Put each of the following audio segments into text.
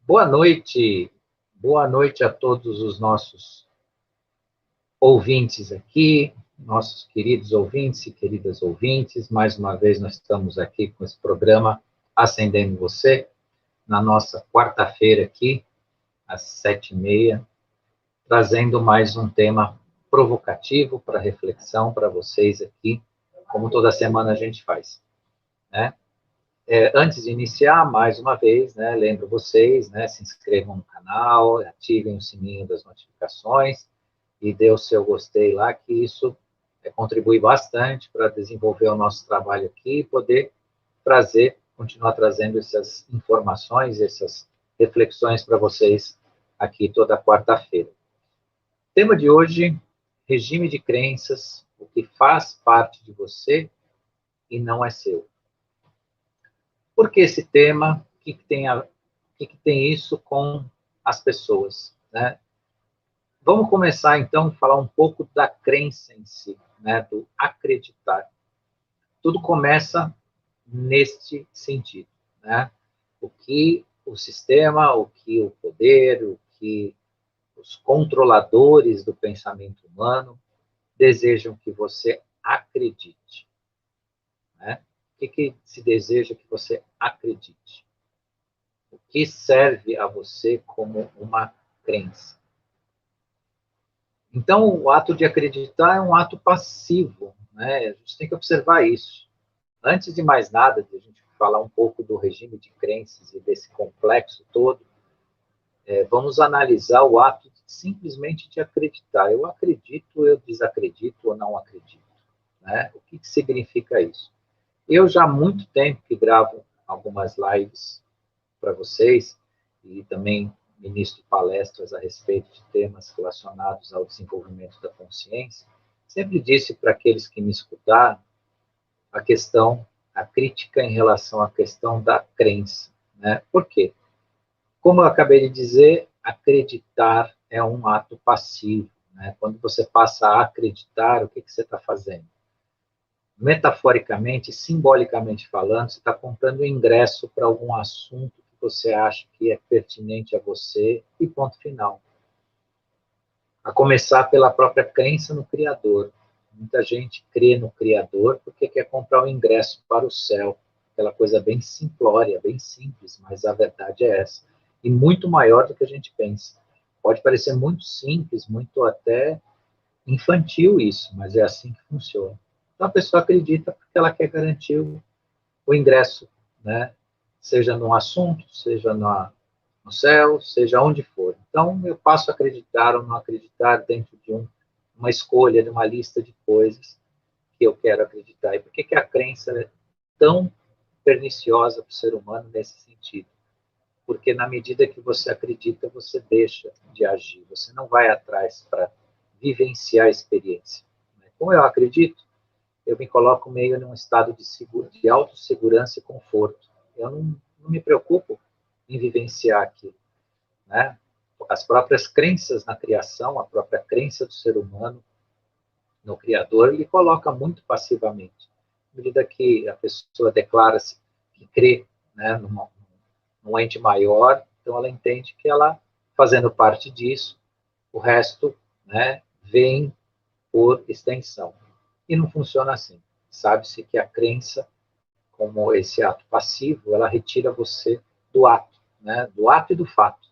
Boa noite a todos os nossos ouvintes aqui, nossos queridos ouvintes e queridas ouvintes. Mais uma vez nós estamos aqui com esse programa Acendendo Você, na nossa quarta-feira aqui, às 7h30, trazendo mais um tema provocativo para reflexão para vocês aqui, como toda semana a gente faz, né? Antes de iniciar, mais uma vez, né, lembro vocês, né, se inscrevam no canal, ativem o sininho das notificações e dê o seu gostei lá, que isso contribui bastante para desenvolver o nosso trabalho aqui e poder continuar trazendo essas informações, essas reflexões para vocês aqui toda quarta-feira. Tema de hoje, regime de crenças, o que faz parte de você e não é seu. Por que esse tema? O que tem isso com as pessoas, né? Vamos começar, então, a falar um pouco da crença em si, né? Do acreditar. Tudo começa neste sentido, né? O que o sistema, o que o poder, o que os controladores do pensamento humano desejam que você acredite, né? O que se deseja que você acredite? O que serve a você como uma crença? Então, o ato de acreditar é um ato passivo, né? A gente tem que observar isso. Antes de mais nada, de a gente falar um pouco do regime de crenças e desse complexo todo, vamos analisar o ato simplesmente de acreditar. Eu acredito, eu desacredito ou não acredito, né? O que significa isso? Eu já há muito tempo que gravo algumas lives para vocês e também ministro palestras a respeito de temas relacionados ao desenvolvimento da consciência. Sempre disse para aqueles que me escutaram a crítica em relação à questão da crença, né? Por quê? Como eu acabei de dizer, acreditar é um ato passivo, né? Quando você passa a acreditar, o que você está fazendo? Metaforicamente, simbolicamente falando, você está comprando um ingresso para algum assunto que você acha que é pertinente a você e ponto final. A começar pela própria crença no Criador. Muita gente crê no Criador porque quer comprar o ingresso para o céu. Aquela coisa bem simplória, bem simples, mas a verdade é essa. E muito maior do que a gente pensa. Pode parecer muito simples, muito até infantil isso, mas é assim que funciona. Então a pessoa acredita porque ela quer garantir o ingresso, né? Seja num assunto, seja no céu, seja onde for. Então eu passo a acreditar ou não acreditar dentro de uma escolha, de uma lista de coisas que eu quero acreditar. E por que a crença é tão perniciosa para o ser humano nesse sentido? Porque na medida que você acredita, você deixa de agir, você não vai atrás para vivenciar a experiência. Como eu acredito, eu me coloco meio num estado de autossegurança e conforto. Eu não me preocupo em vivenciar aquilo, né? As próprias crenças na criação, a própria crença do ser humano no Criador, ele coloca muito passivamente. À medida que a pessoa declara-se que crê, né, num ente maior, então ela entende que ela, fazendo parte disso, o resto, né, vem por extensão. E não funciona assim. Sabe-se que a crença, como esse ato passivo, ela retira você do ato, né, do ato e do fato.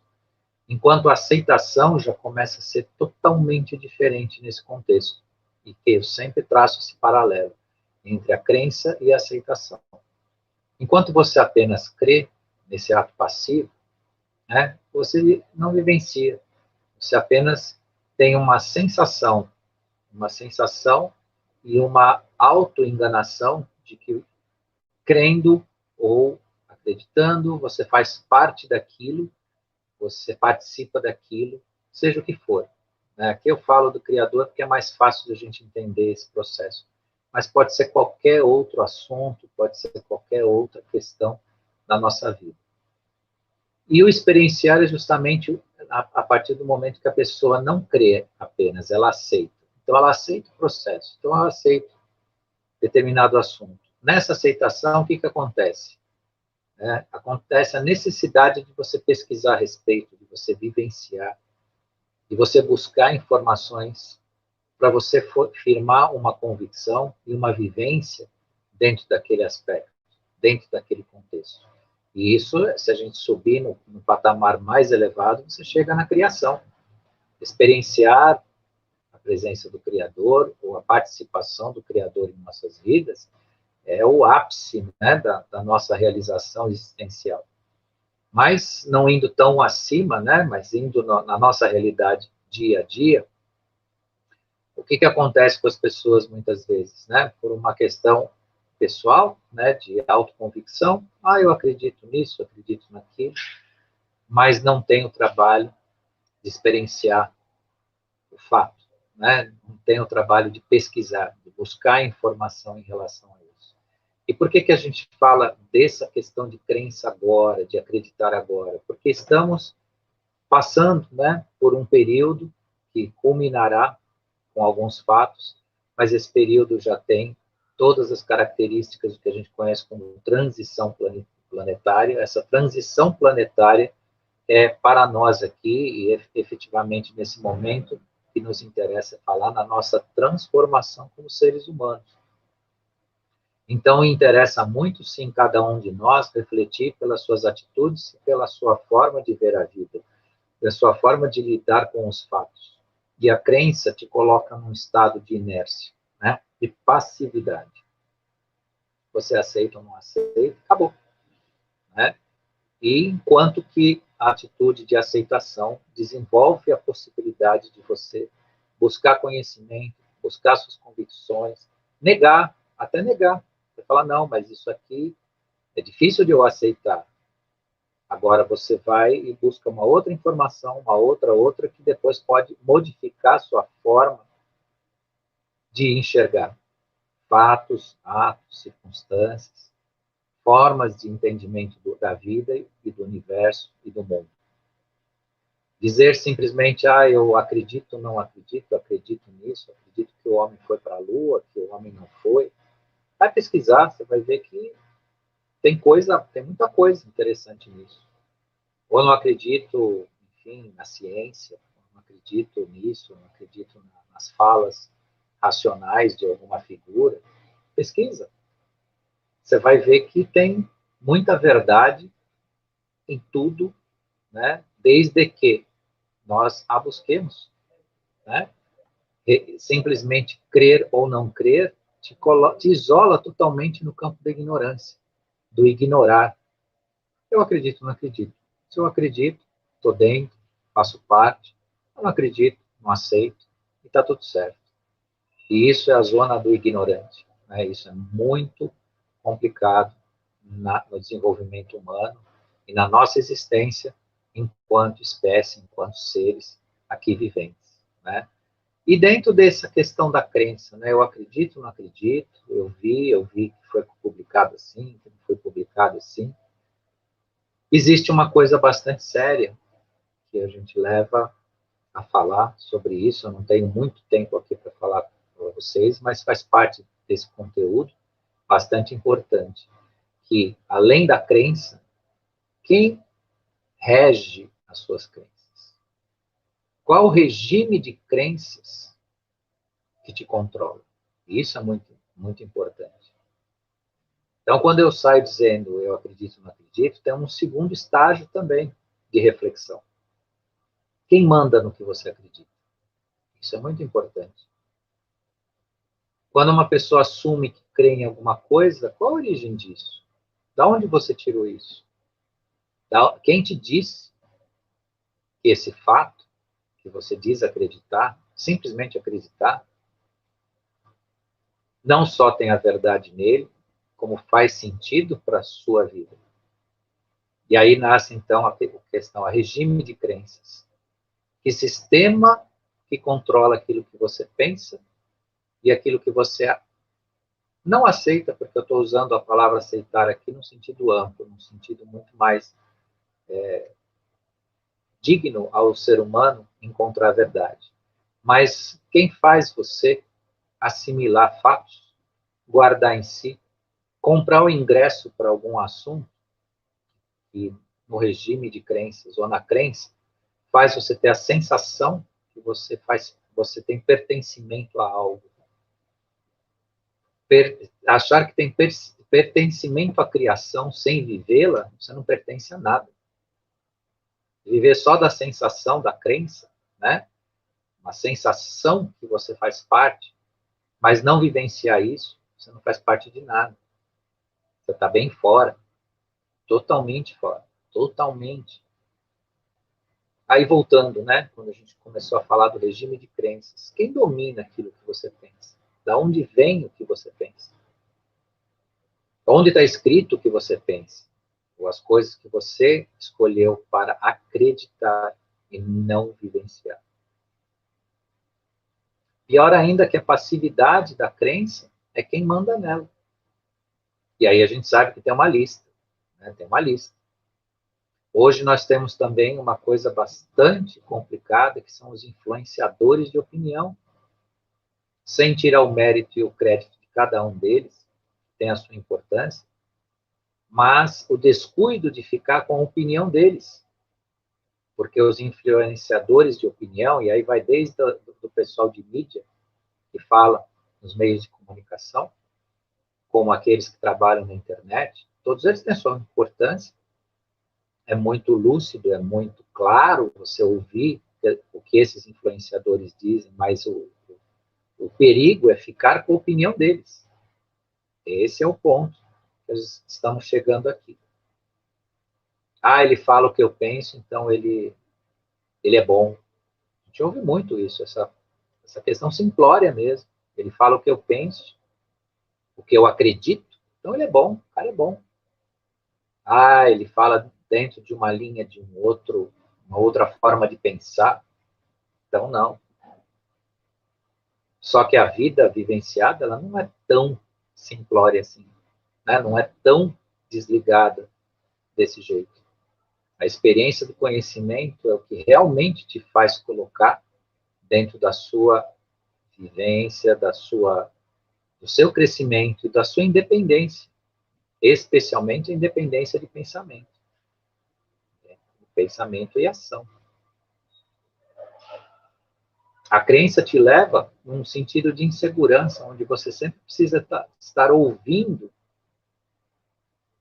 Enquanto a aceitação já começa a ser totalmente diferente nesse contexto. E que eu sempre traço esse paralelo entre a crença e a aceitação. Enquanto você apenas crê nesse ato passivo, né, você não vivencia. Você apenas tem uma sensação e uma autoenganação de que, crendo ou acreditando, você faz parte daquilo, você participa daquilo, seja o que for. Aqui eu falo do Criador porque é mais fácil de a gente entender esse processo. Mas pode ser qualquer outro assunto, pode ser qualquer outra questão da nossa vida. E o experienciar é justamente a partir do momento que a pessoa não crê apenas, ela aceita. Então, ela aceita o processo. Então, ela aceita determinado assunto. Nessa aceitação, o que acontece? né? Acontece a necessidade de você pesquisar a respeito, de você vivenciar, de você buscar informações para você firmar uma convicção e uma vivência dentro daquele aspecto, dentro daquele contexto. E isso, se a gente subir no patamar mais elevado, você chega na criação. Experienciar a presença do Criador, ou a participação do Criador em nossas vidas, é o ápice, né, da nossa realização existencial. Mas não indo tão acima, né, mas indo na nossa realidade dia a dia, o que acontece com as pessoas muitas vezes, né? Por uma questão pessoal, né, de autoconvicção, eu acredito nisso, acredito naquilo, mas não tem o trabalho de experienciar o fato, né? Não tem o trabalho de pesquisar, de buscar informação em relação a isso. E por que a gente fala dessa questão de crença agora, de acreditar agora? Porque estamos passando, né, por um período que culminará com alguns fatos, mas esse período já tem todas as características do que a gente conhece como transição planetária. Essa transição planetária é para nós aqui, e efetivamente nesse momento, que nos interessa falar na nossa transformação como seres humanos. Então, interessa muito, sim, cada um de nós refletir pelas suas atitudes e pela sua forma de ver a vida, pela sua forma de lidar com os fatos. E a crença te coloca num estado de inércia, né? De passividade. Você aceita ou não aceita, acabou. Né? E enquanto que a atitude de aceitação desenvolve a possibilidade de você buscar conhecimento, buscar suas convicções, negar, até negar. Você fala, não, mas isso aqui é difícil de eu aceitar. Agora você vai e busca uma outra informação, uma outra, que depois pode modificar a sua forma de enxergar fatos, atos, circunstâncias, formas de entendimento da vida e do universo e do mundo. Dizer simplesmente, eu acredito, não acredito, acredito nisso, acredito que o homem foi para a Lua, que o homem não foi. Vai pesquisar, você vai ver que tem muita coisa interessante nisso. Ou eu não acredito, enfim, na ciência, não acredito nisso, não acredito nas falas racionais de alguma figura. Pesquisa. Você vai ver que tem muita verdade em tudo, né? Desde que nós a busquemos, né? Simplesmente crer ou não crer te isola totalmente no campo da ignorância, do ignorar. Eu acredito, não acredito. Se eu acredito, estou dentro, faço parte. Eu não acredito, não aceito, e está tudo certo. E isso é a zona do ignorante. Né? Isso é muito complicado no desenvolvimento humano e na nossa existência enquanto espécie, enquanto seres aqui viventes. Né? E dentro dessa questão da crença, né? Eu acredito, não acredito, eu vi que foi publicado assim, que não foi publicado assim. Existe uma coisa bastante séria que a gente leva a falar sobre isso. Eu não tenho muito tempo aqui para falar para vocês, mas faz parte desse conteúdo bastante importante, que além da crença, quem rege as suas crenças? Qual o regime de crenças que te controla? Isso é muito, muito importante. Então, quando eu saio dizendo eu acredito, não acredito, tem um segundo estágio também de reflexão. Quem manda no que você acredita? Isso é muito importante. Quando uma pessoa assume que crê em alguma coisa, qual a origem disso? Da onde você tirou isso? Quem te disse que esse fato que você diz acreditar, simplesmente acreditar, não só tem a verdade nele, como faz sentido para a sua vida? E aí nasce, então, a questão, a regime de crenças. Que sistema que controla aquilo que você pensa e aquilo que você não aceita, porque eu estou usando a palavra aceitar aqui no sentido amplo, no sentido muito mais digno ao ser humano encontrar a verdade. Mas quem faz você assimilar fatos, guardar em si, comprar o ingresso para algum assunto, que no regime de crenças ou na crença faz você ter a sensação que você tem pertencimento a algo. Achar que tem pertencimento à criação sem vivê-la, você não pertence a nada. Viver só da sensação, da crença, né? Uma sensação que você faz parte, mas não vivenciar isso, você não faz parte de nada. Você está bem fora, totalmente fora, totalmente. Aí voltando, né? Quando a gente começou a falar do regime de crenças, quem domina aquilo que você pensa? Da onde vem o que você pensa? Onde está escrito o que você pensa? Ou as coisas que você escolheu para acreditar e não vivenciar. Pior ainda que a passividade da crença é quem manda nela. E aí a gente sabe que tem uma lista. Né? Tem uma lista. Hoje nós temos também uma coisa bastante complicada, que são os influenciadores de opinião. Sem tirar o mérito e o crédito de cada um deles, tem a sua importância, mas o descuido de ficar com a opinião deles. Porque os influenciadores de opinião, e aí vai desde do pessoal de mídia, que fala nos meios de comunicação, como aqueles que trabalham na internet, todos eles têm a sua importância. É muito lúcido, é muito claro você ouvir o que esses influenciadores dizem, mas o perigo é ficar com a opinião deles. Esse é o ponto que nós estamos chegando aqui. Ele fala o que eu penso, então ele é bom. A gente ouve muito isso, essa questão simplória mesmo. Ele fala o que eu penso, o que eu acredito, então ele é bom, o cara é bom. Ele fala dentro de uma linha de uma outra forma de pensar, então não. Só que a vida vivenciada, ela não é tão simplória assim, né? Não é tão desligada desse jeito. A experiência do conhecimento é o que realmente te faz colocar dentro da sua vivência, do seu crescimento e da sua independência, especialmente a independência de pensamento. Pensamento e ação. A crença te leva num sentido de insegurança, onde você sempre precisa estar ouvindo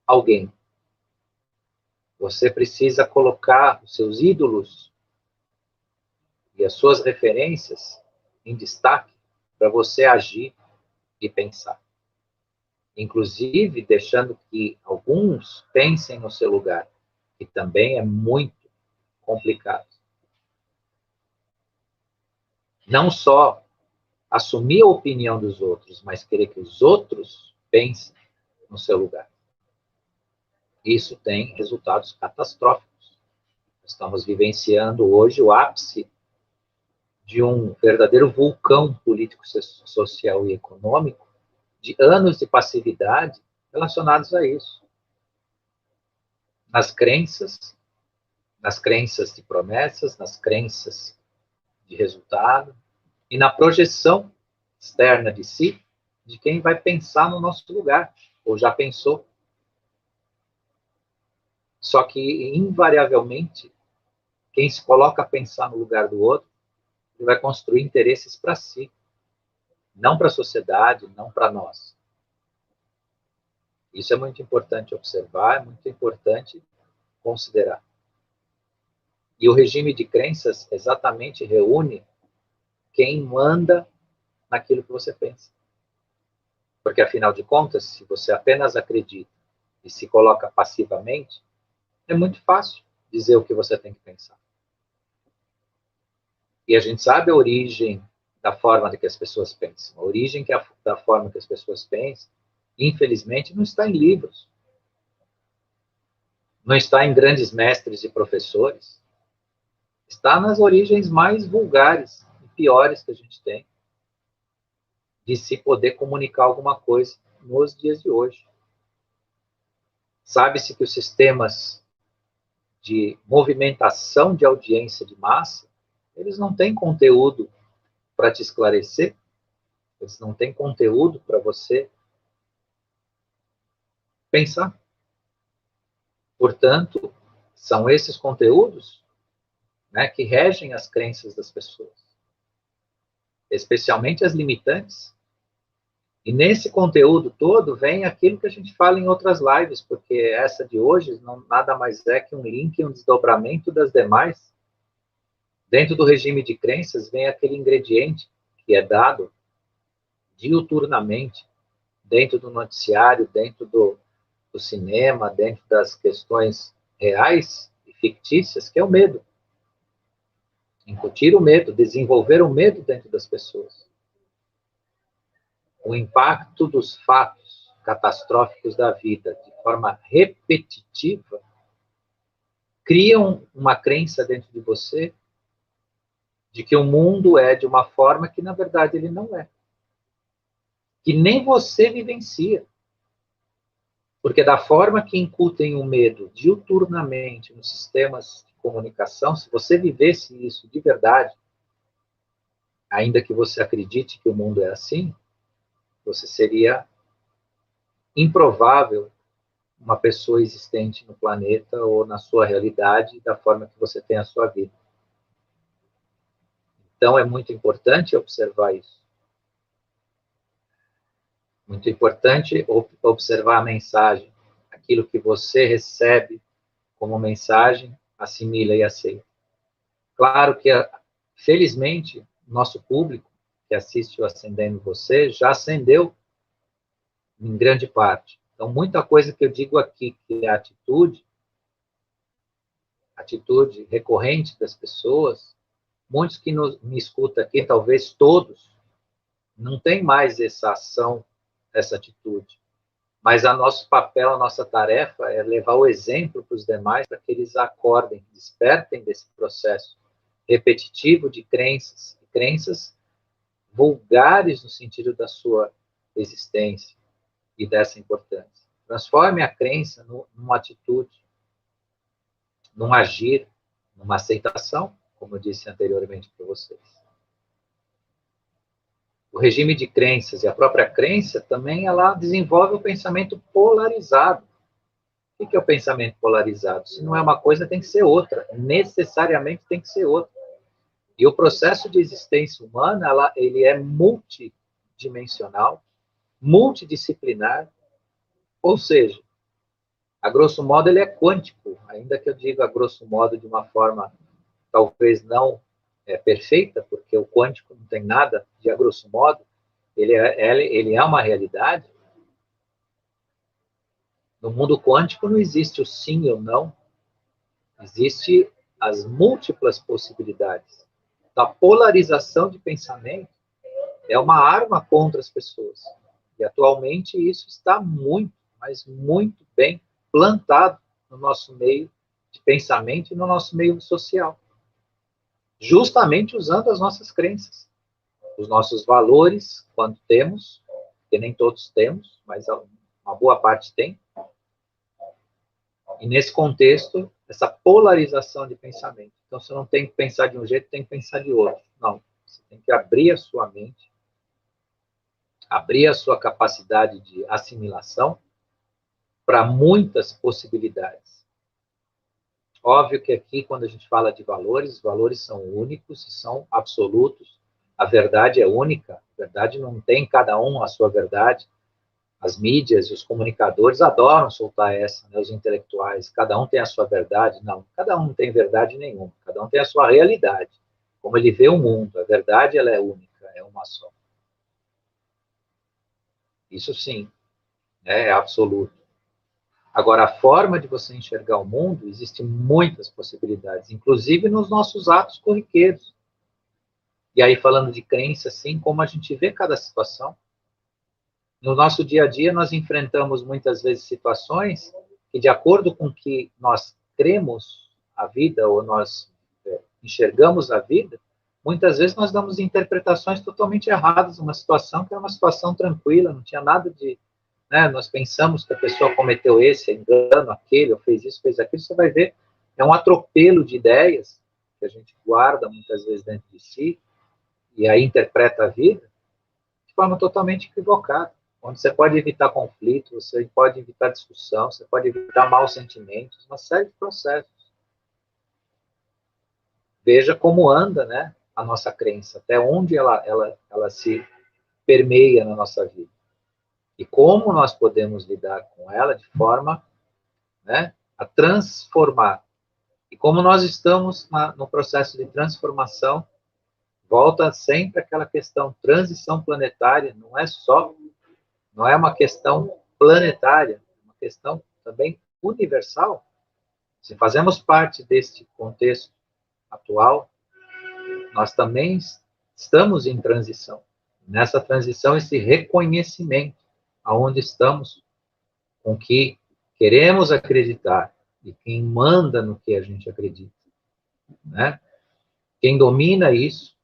alguém. Você precisa colocar os seus ídolos e as suas referências em destaque para você agir e pensar. Inclusive, deixando que alguns pensem no seu lugar, que também é muito complicado. Não só assumir a opinião dos outros, mas querer que os outros pensem no seu lugar. Isso tem resultados catastróficos. Estamos vivenciando hoje o ápice de um verdadeiro vulcão político, social e econômico, de anos de passividade relacionados a isso. Nas crenças de promessas, nas crenças de resultado, e na projeção externa de si, de quem vai pensar no nosso lugar, ou já pensou. Só que, invariavelmente, quem se coloca a pensar no lugar do outro, ele vai construir interesses para si, não para a sociedade, não para nós. Isso é muito importante observar, é muito importante considerar. E o regime de crenças exatamente reúne quem manda naquilo que você pensa. Porque, afinal de contas, se você apenas acredita e se coloca passivamente, é muito fácil dizer o que você tem que pensar. E a gente sabe a origem da forma de que as pessoas pensam. A origem da forma que as pessoas pensam, infelizmente, não está em livros. Não está em grandes mestres e professores. Está nas origens mais vulgares e piores que a gente tem de se poder comunicar alguma coisa nos dias de hoje. Sabe-se que os sistemas de movimentação de audiência de massa, eles não têm conteúdo para te esclarecer, eles não têm conteúdo para você pensar. Portanto, são esses conteúdos, né, que regem as crenças das pessoas, especialmente as limitantes. E nesse conteúdo todo vem aquilo que a gente fala em outras lives, porque essa de hoje nada mais é que um link e um desdobramento das demais. Dentro do regime de crenças vem aquele ingrediente que é dado diuturnamente, dentro do noticiário, dentro do cinema, dentro das questões reais e fictícias, que é o medo. Incutir o medo, desenvolver o medo dentro das pessoas. O impacto dos fatos catastróficos da vida de forma repetitiva criam uma crença dentro de você de que o mundo é de uma forma que, na verdade, ele não é. Que nem você vivencia. Porque da forma que incutem o medo diuturnamente nos sistemas de comunicação, se você vivesse isso de verdade, ainda que você acredite que o mundo é assim, você seria improvável uma pessoa existente no planeta ou na sua realidade da forma que você tem a sua vida. Então, é muito importante observar isso. Muito importante observar a mensagem. Aquilo que você recebe como mensagem, assimila e aceita. Claro que, felizmente, nosso público que assiste o Acendendo Você já acendeu em grande parte. Então, muita coisa que eu digo aqui, que é atitude recorrente das pessoas, muitos que me escutam aqui, talvez todos, não tem mais essa ação, essa atitude. Mas o nosso papel, a nossa tarefa é levar o exemplo para os demais, para que eles acordem, despertem desse processo repetitivo de crenças vulgares no sentido da sua existência e dessa importância. Transforme a crença numa atitude, num agir, numa aceitação, como eu disse anteriormente para vocês. O regime de crenças e a própria crença também, ela desenvolve o pensamento polarizado. O que é o pensamento polarizado? Se não é uma coisa, tem que ser outra. Necessariamente tem que ser outra. E o processo de existência humana, ele é multidimensional, multidisciplinar, ou seja, a grosso modo ele é quântico, ainda que eu diga a grosso modo de uma forma talvez não perfeita, porque o quântico não tem nada de a grosso modo, ele é uma realidade. No mundo quântico não existe o sim ou não, existe as múltiplas possibilidades. A polarização de pensamento é uma arma contra as pessoas. E atualmente isso está muito, mas muito bem plantado no nosso meio de pensamento e no nosso meio social. Justamente usando as nossas crenças, os nossos valores, quando temos, que nem todos temos, mas uma boa parte tem. E nesse contexto, essa polarização de pensamento. Então, você não tem que pensar de um jeito, tem que pensar de outro. Não, você tem que abrir a sua mente, abrir a sua capacidade de assimilação para muitas possibilidades. Óbvio que aqui, quando a gente fala de valores, os valores são únicos e são absolutos. A verdade é única, a verdade não tem cada um a sua verdade. As mídias e os comunicadores adoram soltar essa, né, os intelectuais, cada um tem a sua verdade. Não, cada um não tem verdade nenhuma, cada um tem a sua realidade, como ele vê o mundo. A verdade, ela é única, é uma só. Isso sim, é absoluto. Agora, a forma de você enxergar o mundo, existem muitas possibilidades, inclusive nos nossos atos corriqueiros. E aí, falando de crença, assim, como a gente vê cada situação. No nosso dia a dia, nós enfrentamos muitas vezes situações que, de acordo com que nós cremos a vida, ou nós enxergamos a vida, muitas vezes nós damos interpretações totalmente erradas numa situação que é uma situação tranquila, não tinha nada de... Né, nós pensamos que a pessoa cometeu esse engano, aquele, ou fez isso, fez aquilo, você vai ver, é um atropelo de ideias que a gente guarda muitas vezes dentro de si, e aí interpreta a vida de forma totalmente equivocada. onde você pode evitar conflito, você pode evitar discussão, você pode evitar maus sentimentos, uma série de processos. Veja como anda, né, a nossa crença, até onde ela se permeia na nossa vida. E como nós podemos lidar com ela de forma, né, a transformar. E como nós estamos no processo de transformação, volta sempre aquela questão, transição planetária, não é uma questão planetária, é uma questão também universal. Se fazemos parte deste contexto atual, nós também estamos em transição. Nessa transição, esse reconhecimento aonde estamos, com que queremos acreditar e quem manda no que a gente acredita, né? Quem domina isso,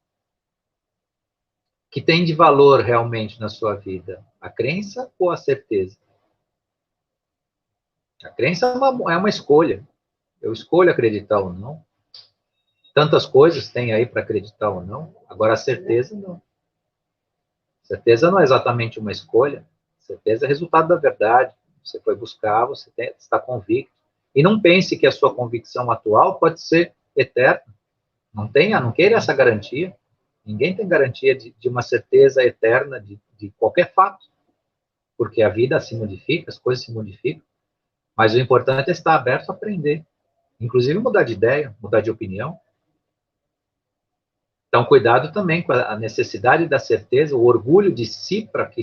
que tem de valor realmente na sua vida, a crença ou a certeza? A crença é uma escolha. Eu escolho acreditar ou não. Tantas coisas tem aí para acreditar ou não. Agora, a certeza, não. Certeza não é exatamente uma escolha. Certeza é resultado da verdade. Você foi buscar, você está convicto. E não pense que a sua convicção atual pode ser eterna. Não queira essa garantia. Ninguém tem garantia de uma certeza eterna de qualquer fato. Porque a vida se modifica, as coisas se modificam. Mas o importante é estar aberto a aprender. Inclusive mudar de ideia, mudar de opinião. Então, cuidado também com a necessidade da certeza, o orgulho de si para que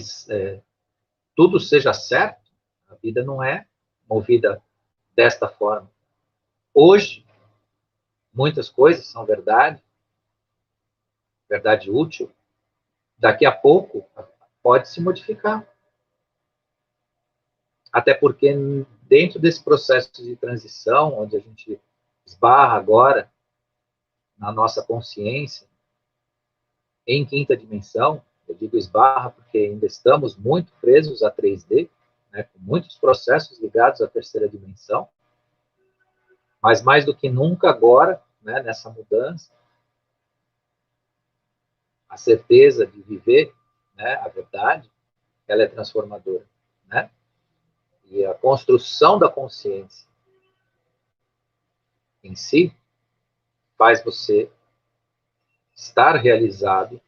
tudo seja certo. A vida não é movida desta forma. Hoje, muitas coisas são verdade, verdade útil. Daqui a pouco, pode se modificar. Até porque, dentro desse processo de transição, onde a gente esbarra agora na nossa consciência, em quinta dimensão, eu digo esbarra porque ainda estamos muito presos a 3D, né, com muitos processos ligados à terceira dimensão, mas mais do que nunca agora, né, nessa mudança, a certeza de viver, né, a verdade, ela é transformadora, né? E a construção da consciência em si faz você estar realizado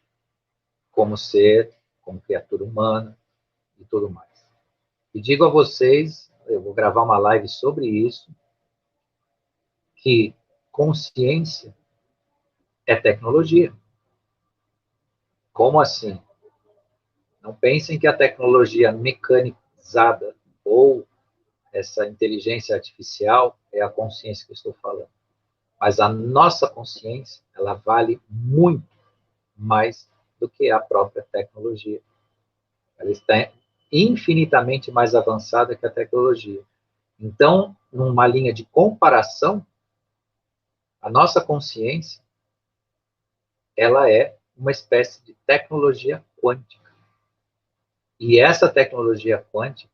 como ser, como criatura humana e tudo mais. E digo a vocês, eu vou gravar uma live sobre isso, que consciência é tecnologia. Como assim? Não pensem que a tecnologia mecanizada ou essa inteligência artificial é a consciência que eu estou falando. Mas a nossa consciência, ela vale muito mais do que a própria tecnologia. Ela está infinitamente mais avançada que a tecnologia. Então, numa linha de comparação, a nossa consciência, ela é uma espécie de tecnologia quântica. E essa tecnologia quântica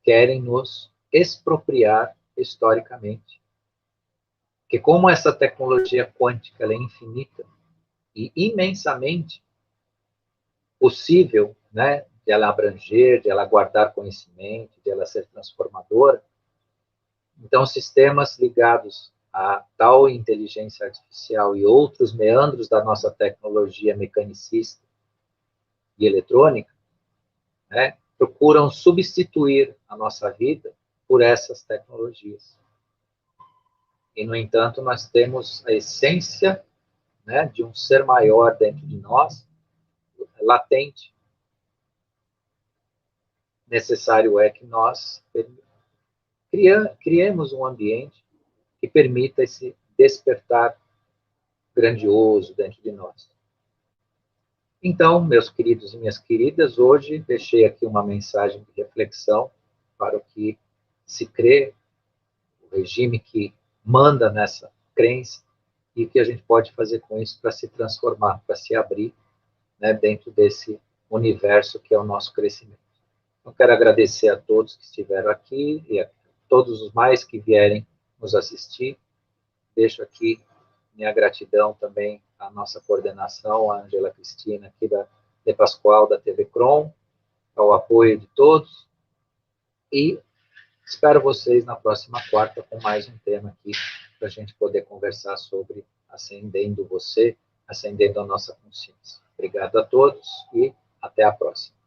querem nos expropriar historicamente. Porque como essa tecnologia quântica ela é infinita e imensamente possível, né, de ela abranger, de ela guardar conhecimento, de ela ser transformadora, então sistemas ligados a tal inteligência artificial e outros meandros da nossa tecnologia mecanicista e eletrônica, né, procuram substituir a nossa vida por essas tecnologias. E, no entanto, nós temos a essência, né, de um ser maior dentro de nós, latente. Necessário é que nós criemos um ambiente que permita esse despertar grandioso dentro de nós. Então, meus queridos e minhas queridas, hoje deixei aqui uma mensagem de reflexão para o que se crê, o regime que manda nessa crença, e o que a gente pode fazer com isso para se transformar, para se abrir, né, dentro desse universo que é o nosso crescimento. Então, quero agradecer a todos que estiveram aqui e a todos os mais que vierem nos assistir. Deixo aqui minha gratidão também à nossa coordenação, a Angela Cristina, aqui da De Pascoal, da TV Crom, ao apoio de todos, e espero vocês na próxima quarta com mais um tema aqui, para a gente poder conversar sobre acendendo você, acendendo a nossa consciência. Obrigado a todos e até a próxima.